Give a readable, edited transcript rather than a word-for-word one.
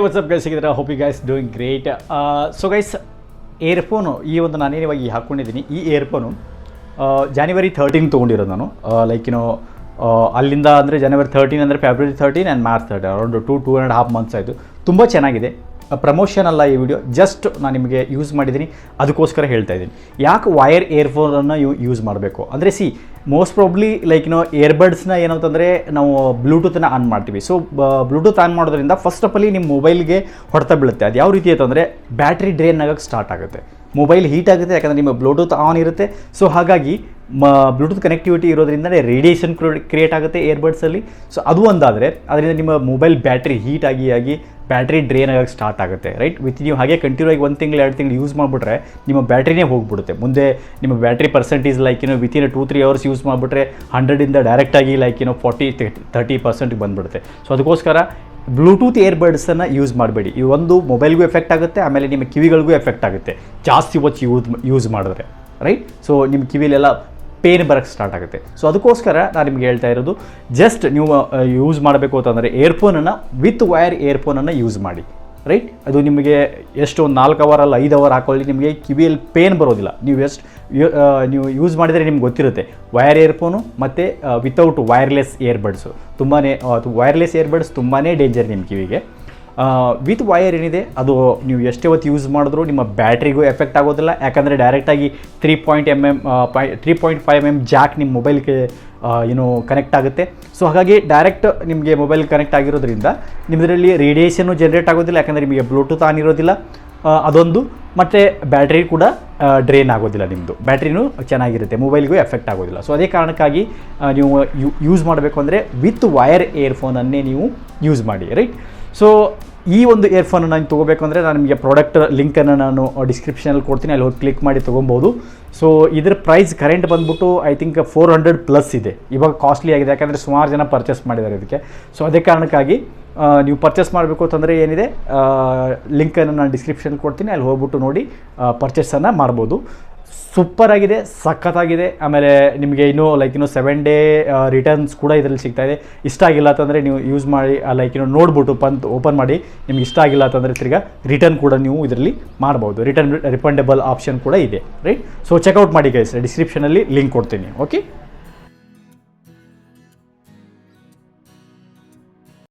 WhatsApp guys ಸಿಗಿದ್ರೆ hope you guys doing great. So guys, earphone ಈ ಒಂದು ನಾನೇನು ಇವಾಗ ಹಾಕ್ಕೊಂಡಿದ್ದೀನಿ. ಈ ಏರ್ಫೋನು January 13 ತೊಗೊಂಡಿರೋದು ನಾನು. ಅಲ್ಲಿಂದ ಅಂದರೆ January 13 ಅಂದರೆ February 13 and March 13 around 2.5 months ಆಯಿತು. ತುಂಬ ಚೆನ್ನಾಗಿದೆ. ಪ್ರಮೋಷನ್ ಅಲ್ಲ ಈ ವಿಡಿಯೋ, ಜಸ್ಟ್ ನಾನು ನಿಮಗೆ ಯೂಸ್ ಮಾಡಿದ್ದೀನಿ, ಅದಕ್ಕೋಸ್ಕರ ಹೇಳ್ತಾ ಇದ್ದೀನಿ. ಯಾಕೆ ವೈರ್ ಏರ್ಫೋನನ್ನು ಯೂಸ್ ಮಾಡಬೇಕು ಅಂದರೆ, ಮೋಸ್ಟ್ ಪ್ರಾಬ್ಲಿ ಏರ್ಬಡ್ಸ್ನ ಏನಂತಂದರೆ ನಾವು ಬ್ಲೂಟೂತನ್ನ ಆನ್ ಮಾಡ್ತೀವಿ. ಸೊ ಬ್ಲೂಟೂತ್ ಆನ್ ಮಾಡೋದ್ರಿಂದ ಫಸ್ಟ್ ಆಫ್ ಅಲ್ಲಿ ನಿಮ್ಮ ಮೊಬೈಲ್ಗೆ ಹೊಡೆತ ಬೀಳುತ್ತೆ. ಅದು ಯಾವ ರೀತಿ ಅಂತಂದರೆ ಬ್ಯಾಟ್ರಿ ಡ್ರೈನ್ ಆಗೋಕ್ಕೆ ಸ್ಟಾರ್ಟ್ ಆಗುತ್ತೆ, ಮೊಬೈಲ್ ಹೀಟ್ ಆಗುತ್ತೆ, ಯಾಕಂದರೆ ನಿಮ್ಮ ಬ್ಲೂಟೂತ್ ಆನ್ ಇರುತ್ತೆ. ಸೊ ಹಾಗಾಗಿ ಬ್ಲೂಟೂತ್ ಕನೆಕ್ಟಿವಿಟಿ ಇರೋದ್ರಿಂದ ರೇಡಿಯೇಷನ್ ಕ್ರಿಯೇಟ್ ಆಗುತ್ತೆ ಏರ್ಬಡ್ಸಲ್ಲಿ. ಸೊ ಅದು ಒಂದಾದರೆ ಅದರಿಂದ ನಿಮ್ಮ ಮೊಬೈಲ್ ಬ್ಯಾಟ್ರಿ ಹೀಟ್ ಆಗಿ ಬ್ಯಾಟ್ರಿ ಡ್ರೈನ್ ಆಗೋಕ್ಕೆ ಸ್ಟಾರ್ಟ್ ಆಗುತ್ತೆ, ರೈಟ್. ನೀವು ಹಾಗೆ ಕಂಟಿನ್ಯೂ ಆಗಿ 1 ತಿಂಗಳು 2 ತಿಂಗಳು ಯೂಸ್ ಮಾಡಿಬಿಟ್ರೆ ನಿಮ್ಮ ಬ್ಯಾಟ್ರಿನೇ ಹೋಗ್ಬಿಡುತ್ತೆ. ಮುಂದೆ ನಿಮ್ಮ battery percentage within 2-3 hours use ಮಾಡಿಬಿಟ್ರೆ 100ಇಂದ ಡೈರೆಕ್ಟಾಗಿ 40-30% ಬಂದುಬಿಡುತ್ತೆ. ಸೊ ಅದಕ್ಕೋಸ್ಕರ ಬ್ಲೂಟೂತ್ ಏರ್ಬಡ್ಸನ್ನು ಯೂಸ್ ಮಾಡಬೇಡಿ. ಈ ಒಂದು ಮೊಬೈಲ್ಗೂ ಎಫೆಕ್ಟ್ ಆಗುತ್ತೆ, ಆಮೇಲೆ ನಿಮ್ಮ ಕಿವಿಗಳಿಗೂ ಎಫೆಕ್ಟ್ ಆಗುತ್ತೆ ಜಾಸ್ತಿ ಹೊತ್ತು ಯೂಸ್ ಮಾಡಿದ್ರೆ, ರೈಟ್. ಸೊ ನಿಮ್ಮ ಕಿವಿಲೆಲ್ಲ ಪೇನ್ ಬರೋಕ್ಕೆ ಸ್ಟಾರ್ಟ್ ಆಗುತ್ತೆ. ಸೊ ಅದಕ್ಕೋಸ್ಕರ ನಾನು ನಿಮ್ಗೆ ಹೇಳ್ತಾ ಇರೋದು, ಜಸ್ಟ್ ನೀವು ಯೂಸ್ ಮಾಡಬೇಕು ಅಂತಂದರೆ ಏರ್ಫೋನನ್ನು ವಿತ್ ವೈರ್ ಏರ್ಫೋನನ್ನು ಯೂಸ್ ಮಾಡಿ, ರೈಟ್. ಅದು ನಿಮಗೆ ಎಷ್ಟು ಒಂದು 4 ಅವರ್ ಅಲ್ಲ 5 ಅವರ್ ಹಾಕೊಳ್ಳಿ, ನಿಮಗೆ ಕಿವಿಯಲ್ಲಿ ಪೇನ್ ಬರೋದಿಲ್ಲ. ನೀವು ಯೂಸ್ ಮಾಡಿದರೆ ನಿಮ್ಗೆ ಗೊತ್ತಿರುತ್ತೆ. ವೈರ್ ಏರ್ಫೋನು ಮತ್ತು ವಿತೌಟ್ ವೈರ್ಲೆಸ್ ಏರ್ಬಡ್ಸು ವೈರ್ಲೆಸ್ ಏರ್ಬಡ್ಸ್ ತುಂಬಾ ಡೇಂಜರ್ ನಿಮ್ಮ ಕಿವಿಗೆ. ವಿತ್ ವೈರ್ ಏನಿದೆ ಅದು ನೀವು ಎಷ್ಟೇ ಹೊತ್ತು ಯೂಸ್ ಮಾಡಿದ್ರೂ ನಿಮ್ಮ ಬ್ಯಾಟ್ರಿಗೂ ಎಫೆಕ್ಟ್ ಆಗೋದಿಲ್ಲ, ಯಾಕಂದರೆ ಡೈರೆಕ್ಟಾಗಿ 3.5 mm ಜಾಕ್ ನಿಮ್ಮ ಮೊಬೈಲ್ಗೆ ಕನೆಕ್ಟ್ ಆಗುತ್ತೆ. ಸೊ ಹಾಗಾಗಿ ಡೈರೆಕ್ಟ್ ನಿಮಗೆ ಮೊಬೈಲ್ ಕನೆಕ್ಟ್ ಆಗಿರೋದ್ರಿಂದ ನಿಮ್ಮದರಲ್ಲಿ ರೇಡಿಯೇಷನ್ನು ಜನ್ರೇಟ್ ಆಗೋದಿಲ್ಲ, ಯಾಕಂದರೆ ನಿಮಗೆ ಬ್ಲೂಟೂತ್ ಆನ್ ಇರೋದಿಲ್ಲ ಅದೊಂದು, ಮತ್ತು ಬ್ಯಾಟ್ರಿ ಕೂಡ ಡ್ರೈನ್ ಆಗೋದಿಲ್ಲ, ನಿಮ್ಮದು ಬ್ಯಾಟ್ರಿನೂ ಚೆನ್ನಾಗಿರುತ್ತೆ, ಮೊಬೈಲ್ಗೂ ಎಫೆಕ್ಟ್ ಆಗೋದಿಲ್ಲ. ಸೊ ಅದೇ ಕಾರಣಕ್ಕಾಗಿ ನೀವು ಯೂಸ್ ಮಾಡಬೇಕು ಅಂದರೆ ವಿತ್ ವೈರ್ ಏರ್ಫೋನನ್ನೇ ನೀವು ಯೂಸ್ ಮಾಡಿ, ರೈಟ್. ಸೊ ಈ ಒಂದು ಏರ್ಫೋನ್ ನಾನು ತೊಗೋಬೇಕು ಅಂದರೆ ನಾನು ನಿಮಗೆ ಪ್ರಾಡಕ್ಟ್ ಲಿಂಕನ್ನು ನಾನು ಡಿಸ್ಕ್ರಿಪ್ಷನಲ್ಲಿ ಕೊಡ್ತೀನಿ, ಅಲ್ಲಿ ಹೋಗಿ ಕ್ಲಿಕ್ ಮಾಡಿ ತೊಗೊಬೋದು. ಸೊ ಇದರ ಪ್ರೈಸ್ ಕರೆಂಟ್ ಬಂದ್ಬಿಟ್ಟು ಐ ಥಿಂಕ್ 400+ ಇದೆ. ಇವಾಗ ಕಾಸ್ಟ್ಲಿ ಆಗಿದೆ, ಯಾಕಂದರೆ ಸುಮಾರು ಜನ ಪರ್ಚೇಸ್ ಮಾಡಿದ್ದಾರೆ ಇದಕ್ಕೆ. ಸೊ ಅದೇ ಕಾರಣಕ್ಕಾಗಿ ನೀವು ಪರ್ಚೇಸ್ ಮಾಡಬೇಕು ಅಂತಂದರೆ ಏನಿದೆ, ಲಿಂಕನ್ನು ನಾನು ಡಿಸ್ಕ್ರಿಪ್ಷನಲ್ಲಿ ಕೊಡ್ತೀನಿ, ಅಲ್ಲಿ ಹೋಗ್ಬಿಟ್ಟು ನೋಡಿ ಪರ್ಚೇಸನ್ನು ಮಾಡ್ಬೋದು. ಸೂಪರಾಗಿದೆ, ಸಖತ್ತಾಗಿದೆ. ಆಮೇಲೆ ನಿಮಗೆ ಇನ್ನೂ 7 ಡೇ ರಿಟರ್ನ್ಸ್ ಕೂಡ ಇದರಲ್ಲಿ ಸಿಗ್ತಾಯಿದೆ. ಇಷ್ಟ ಆಗಿಲ್ಲ ಅಂತಂದರೆ ನೀವು ಯೂಸ್ ಮಾಡಿ ನೋಡ್ಬಿಟ್ಟು ಓಪನ್ ಮಾಡಿ, ನಿಮ್ಗೆ ಇಷ್ಟ ಆಗಿಲ್ಲ ಅಂತಂದರೆ ತಿರ್ಗಾ ರಿಟರ್ನ್ ಕೂಡ ನೀವು ಇದರಲ್ಲಿ ಮಾಡ್ಬೋದು. ರಿಫಂಡಬಲ್ ಆಪ್ಷನ್ ಕೂಡ ಇದೆ, ರೈಟ್. ಸೊ ಚೆಕ್ಔಟ್ ಮಾಡಿ ಗೈಸ್, ಡಿಸ್ಕ್ರಿಪ್ಷನಲ್ಲಿ ಲಿಂಕ್ ಕೊಡ್ತೀನಿ. ಓಕೆ.